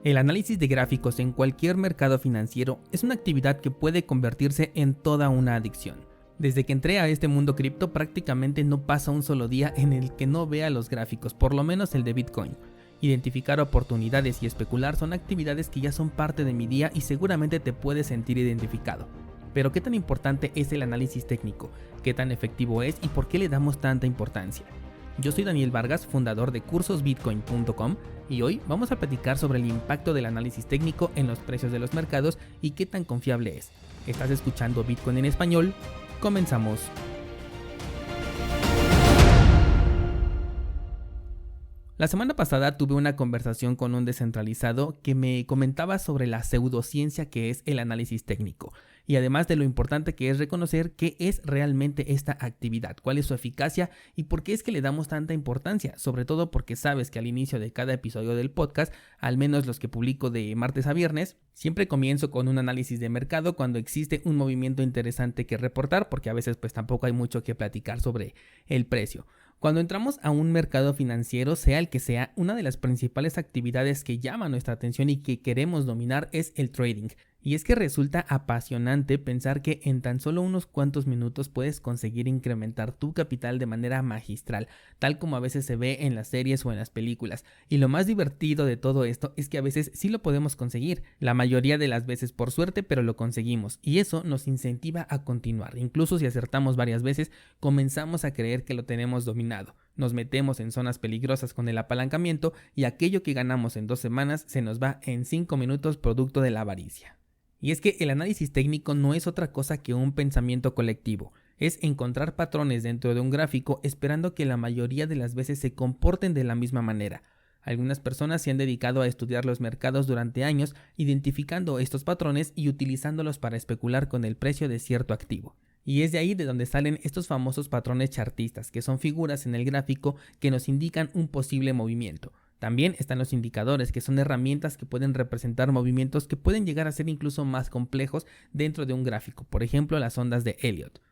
El análisis de gráficos en cualquier mercado financiero es una actividad que puede convertirse en toda una adicción. Desde que entré a este mundo cripto prácticamente no pasa un solo día en el que no vea los gráficos, por lo menos el de Bitcoin. Identificar oportunidades y especular son actividades que ya son parte de mi día y seguramente te puedes sentir identificado. Pero ¿qué tan importante es el análisis técnico? ¿Qué tan efectivo es y por qué le damos tanta importancia? Yo soy Daniel Vargas, fundador de cursosbitcoin.com, y hoy vamos a platicar sobre el impacto del análisis técnico en los precios de los mercados y qué tan confiable es. ¿Estás escuchando Bitcoin en español? Comenzamos. La semana pasada tuve una conversación con un descentralizado que me comentaba sobre la pseudociencia que es el análisis técnico y además de lo importante que es reconocer qué es realmente esta actividad, cuál es su eficacia y por qué es que le damos tanta importancia, sobre todo porque sabes que al inicio de cada episodio del podcast, al menos los que publico de martes a viernes, siempre comienzo con un análisis de mercado cuando existe un movimiento interesante que reportar, porque a veces pues tampoco hay mucho que platicar sobre el precio. Cuando entramos a un mercado financiero, sea el que sea, una de las principales actividades que llama nuestra atención y que queremos dominar es el trading. Y es que resulta apasionante pensar que en tan solo unos cuantos minutos puedes conseguir incrementar tu capital de manera magistral, tal como a veces se ve en las series o en las películas. Y lo más divertido de todo esto es que a veces sí lo podemos conseguir, la mayoría de las veces por suerte, pero lo conseguimos. Y eso nos incentiva a continuar. Incluso si acertamos varias veces, comenzamos a creer que lo tenemos dominado. Nos metemos en zonas peligrosas con el apalancamiento y aquello que ganamos en 2 semanas se nos va en 5 minutos producto de la avaricia. Y es que el análisis técnico no es otra cosa que un pensamiento colectivo, es encontrar patrones dentro de un gráfico esperando que la mayoría de las veces se comporten de la misma manera. Algunas personas se han dedicado a estudiar los mercados durante años, identificando estos patrones y utilizándolos para especular con el precio de cierto activo. Y es de ahí de donde salen estos famosos patrones chartistas, que son figuras en el gráfico que nos indican un posible movimiento. También están los indicadores, que son herramientas que pueden representar movimientos que pueden llegar a ser incluso más complejos dentro de un gráfico, por ejemplo las ondas de Elliott.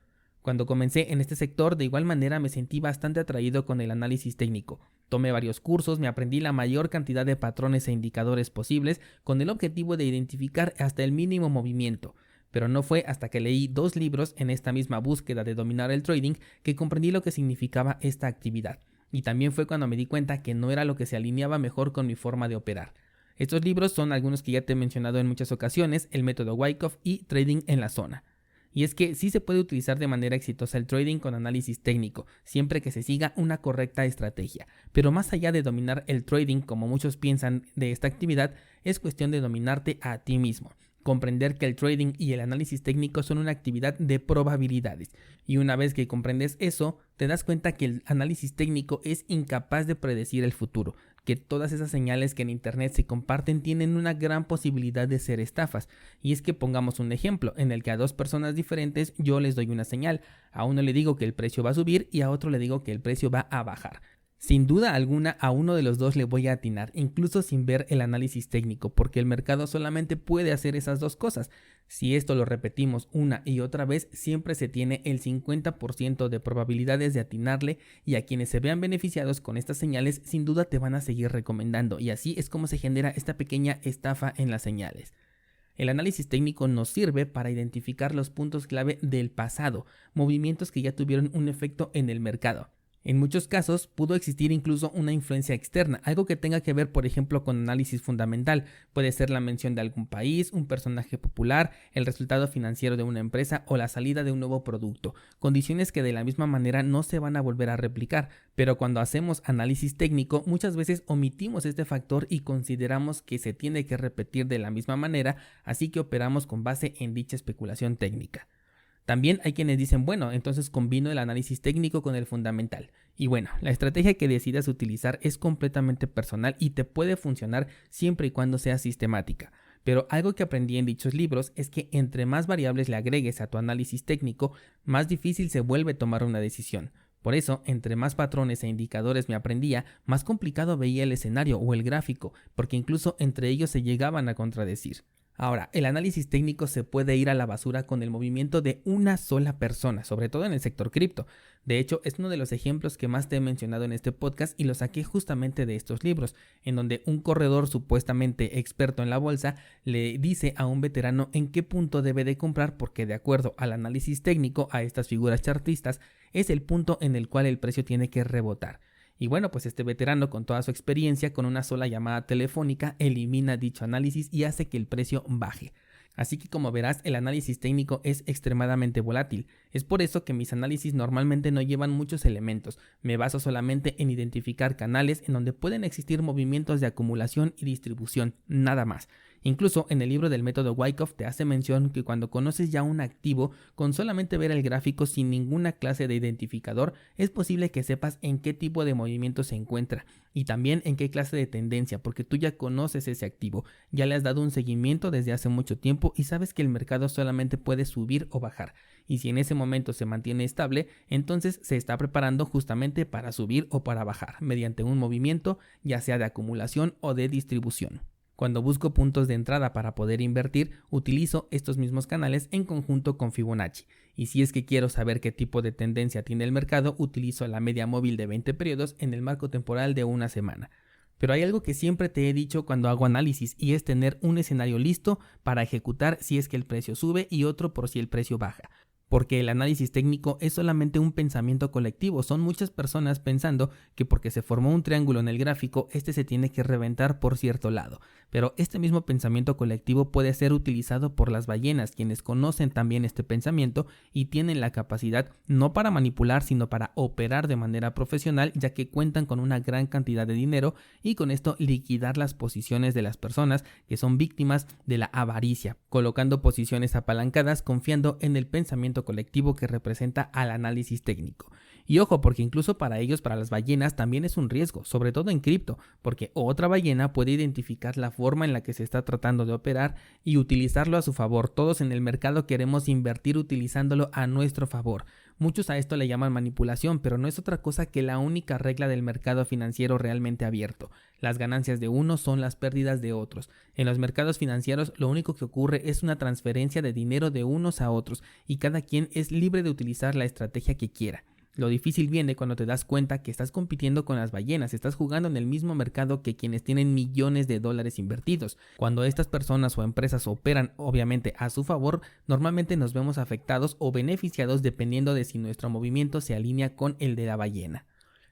Cuando comencé en este sector, de igual manera me sentí bastante atraído con el análisis técnico. Tomé varios cursos, me aprendí la mayor cantidad de patrones e indicadores posibles con el objetivo de identificar hasta el mínimo movimiento. Pero no fue hasta que leí 2 libros en esta misma búsqueda de dominar el trading que comprendí lo que significaba esta actividad. Y también fue cuando me di cuenta que no era lo que se alineaba mejor con mi forma de operar. Estos libros son algunos que ya te he mencionado en muchas ocasiones, el método Wyckoff y Trading en la zona. Y es que sí se puede utilizar de manera exitosa el trading con análisis técnico, siempre que se siga una correcta estrategia. Pero más allá de dominar el trading, como muchos piensan de esta actividad, es cuestión de dominarte a ti mismo. Comprender que el trading y el análisis técnico son una actividad de probabilidades. Y una vez que comprendes eso, te das cuenta que el análisis técnico es incapaz de predecir el futuro, que todas esas señales que en internet se comparten tienen una gran posibilidad de ser estafas. Y es que pongamos un ejemplo en el que a 2 personas diferentes yo les doy una señal. A uno le digo que el precio va a subir y a otro le digo que el precio va a bajar. Sin duda alguna a uno de los dos le voy a atinar, incluso sin ver el análisis técnico, porque el mercado solamente puede hacer esas 2 cosas. Si esto lo repetimos una y otra vez, siempre se tiene el 50% de probabilidades de atinarle, y a quienes se vean beneficiados con estas señales sin duda te van a seguir recomendando, y así es como se genera esta pequeña estafa en las señales. El análisis técnico nos sirve para identificar los puntos clave del pasado, movimientos que ya tuvieron un efecto en el mercado. En muchos casos pudo existir incluso una influencia externa, algo que tenga que ver por ejemplo con análisis fundamental. Puede ser la mención de algún país, un personaje popular, el resultado financiero de una empresa o la salida de un nuevo producto, condiciones que de la misma manera no se van a volver a replicar, pero cuando hacemos análisis técnico muchas veces omitimos este factor y consideramos que se tiene que repetir de la misma manera, así que operamos con base en dicha especulación técnica. También hay quienes dicen, bueno, entonces combino el análisis técnico con el fundamental. Y bueno, la estrategia que decidas utilizar es completamente personal y te puede funcionar siempre y cuando sea sistemática. Pero algo que aprendí en dichos libros es que entre más variables le agregues a tu análisis técnico, más difícil se vuelve tomar una decisión. Por eso, entre más patrones e indicadores me aprendía, más complicado veía el escenario o el gráfico, porque incluso entre ellos se llegaban a contradecir. Ahora, el análisis técnico se puede ir a la basura con el movimiento de una sola persona, sobre todo en el sector cripto. De hecho, es uno de los ejemplos que más te he mencionado en este podcast y lo saqué justamente de estos libros, en donde un corredor supuestamente experto en la bolsa le dice a un veterano en qué punto debe de comprar porque de acuerdo al análisis técnico a estas figuras chartistas es el punto en el cual el precio tiene que rebotar. Y bueno, pues este veterano con toda su experiencia con una sola llamada telefónica elimina dicho análisis y hace que el precio baje. Así que como verás, el análisis técnico es extremadamente volátil. Es por eso que mis análisis normalmente no llevan muchos elementos. Me baso solamente en identificar canales en donde pueden existir movimientos de acumulación y distribución, nada más. Incluso en el libro del método Wyckoff te hace mención que cuando conoces ya un activo, con solamente ver el gráfico sin ninguna clase de identificador, es posible que sepas en qué tipo de movimiento se encuentra y también en qué clase de tendencia, porque tú ya conoces ese activo, ya le has dado un seguimiento desde hace mucho tiempo y sabes que el mercado solamente puede subir o bajar. Y si en ese momento se mantiene estable, entonces se está preparando justamente para subir o para bajar, mediante un movimiento ya sea de acumulación o de distribución. Cuando busco puntos de entrada para poder invertir, utilizo estos mismos canales en conjunto con Fibonacci. Y si es que quiero saber qué tipo de tendencia tiene el mercado, utilizo la media móvil de 20 periodos en el marco temporal de una semana. Pero hay algo que siempre te he dicho cuando hago análisis y es tener un escenario listo para ejecutar si es que el precio sube y otro por si el precio baja. Porque el análisis técnico es solamente un pensamiento colectivo, son muchas personas pensando que porque se formó un triángulo en el gráfico, este se tiene que reventar por cierto lado. Pero este mismo pensamiento colectivo puede ser utilizado por las ballenas, quienes conocen también este pensamiento y tienen la capacidad no para manipular, sino para operar de manera profesional, ya que cuentan con una gran cantidad de dinero y con esto liquidar las posiciones de las personas que son víctimas de la avaricia, colocando posiciones apalancadas confiando en el pensamiento colectivo que representa al análisis técnico. Y ojo, porque incluso para ellos, para las ballenas, también es un riesgo, sobre todo en cripto, porque otra ballena puede identificar la forma en la que se está tratando de operar y utilizarlo a su favor. Todos en el mercado queremos invertir utilizándolo a nuestro favor. Muchos a esto le llaman manipulación, pero no es otra cosa que la única regla del mercado financiero realmente abierto. Las ganancias de unos son las pérdidas de otros. En los mercados financieros lo único que ocurre es una transferencia de dinero de unos a otros y cada quien es libre de utilizar la estrategia que quiera. Lo difícil viene cuando te das cuenta que estás compitiendo con las ballenas, estás jugando en el mismo mercado que quienes tienen millones de dólares invertidos. Cuando estas personas o empresas operan obviamente a su favor, normalmente nos vemos afectados o beneficiados dependiendo de si nuestro movimiento se alinea con el de la ballena.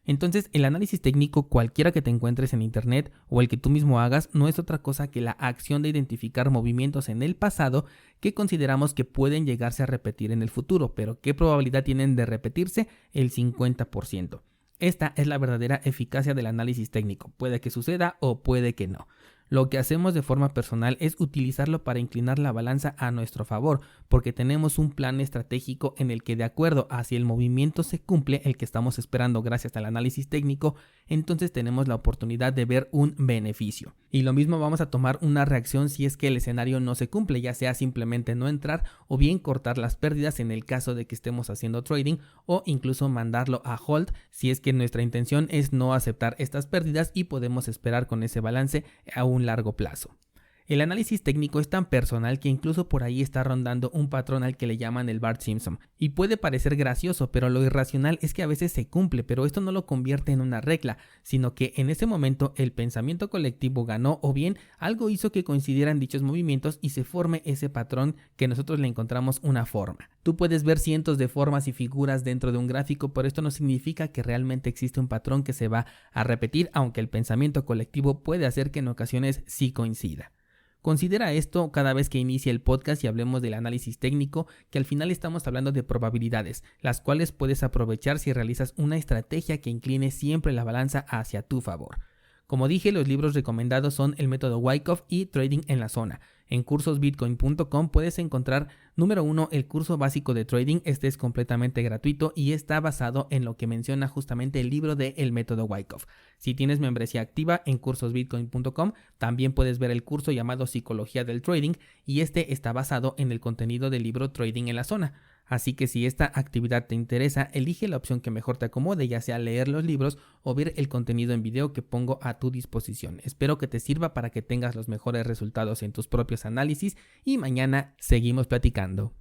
Entonces, el análisis técnico, cualquiera que te encuentres en internet o el que tú mismo hagas, no es otra cosa que la acción de identificar movimientos en el pasado que consideramos que pueden llegarse a repetir en el futuro, pero ¿qué probabilidad tienen de repetirse? El 50%. Esta es la verdadera eficacia del análisis técnico. Puede que suceda o puede que no. Lo que hacemos de forma personal es utilizarlo para inclinar la balanza a nuestro favor, porque tenemos un plan estratégico en el que de acuerdo a si el movimiento se cumple, el que estamos esperando gracias al análisis técnico, entonces tenemos la oportunidad de ver un beneficio. Y lo mismo vamos a tomar una reacción si es que el escenario no se cumple, ya sea simplemente no entrar o bien cortar las pérdidas en el caso de que estemos haciendo trading o incluso mandarlo a hold si es que nuestra intención es no aceptar estas pérdidas y podemos esperar con ese balance a un largo plazo. El análisis técnico es tan personal que incluso por ahí está rondando un patrón al que le llaman el Bart Simpson. Y puede parecer gracioso, pero lo irracional es que a veces se cumple, pero esto no lo convierte en una regla, sino que en ese momento el pensamiento colectivo ganó o bien algo hizo que coincidieran dichos movimientos y se forme ese patrón que nosotros le encontramos una forma. Tú puedes ver cientos de formas y figuras dentro de un gráfico, pero esto no significa que realmente existe un patrón que se va a repetir, aunque el pensamiento colectivo puede hacer que en ocasiones sí coincida. Considera esto cada vez que inicie el podcast y hablemos del análisis técnico, que al final estamos hablando de probabilidades, las cuales puedes aprovechar si realizas una estrategia que incline siempre la balanza hacia tu favor. Como dije, los libros recomendados son el método Wyckoff y Trading en la Zona. En cursosbitcoin.com puedes encontrar, número 1, el curso básico de trading. Este es completamente gratuito y está basado en lo que menciona justamente el libro de El método Wyckoff. Si tienes membresía activa en cursosbitcoin.com, también puedes ver el curso llamado Psicología del Trading y este está basado en el contenido del libro Trading en la Zona. Así que si esta actividad te interesa, elige la opción que mejor te acomode, ya sea leer los libros o ver el contenido en video que pongo a tu disposición. Espero que te sirva para que tengas los mejores resultados en tus propios análisis y mañana seguimos platicando.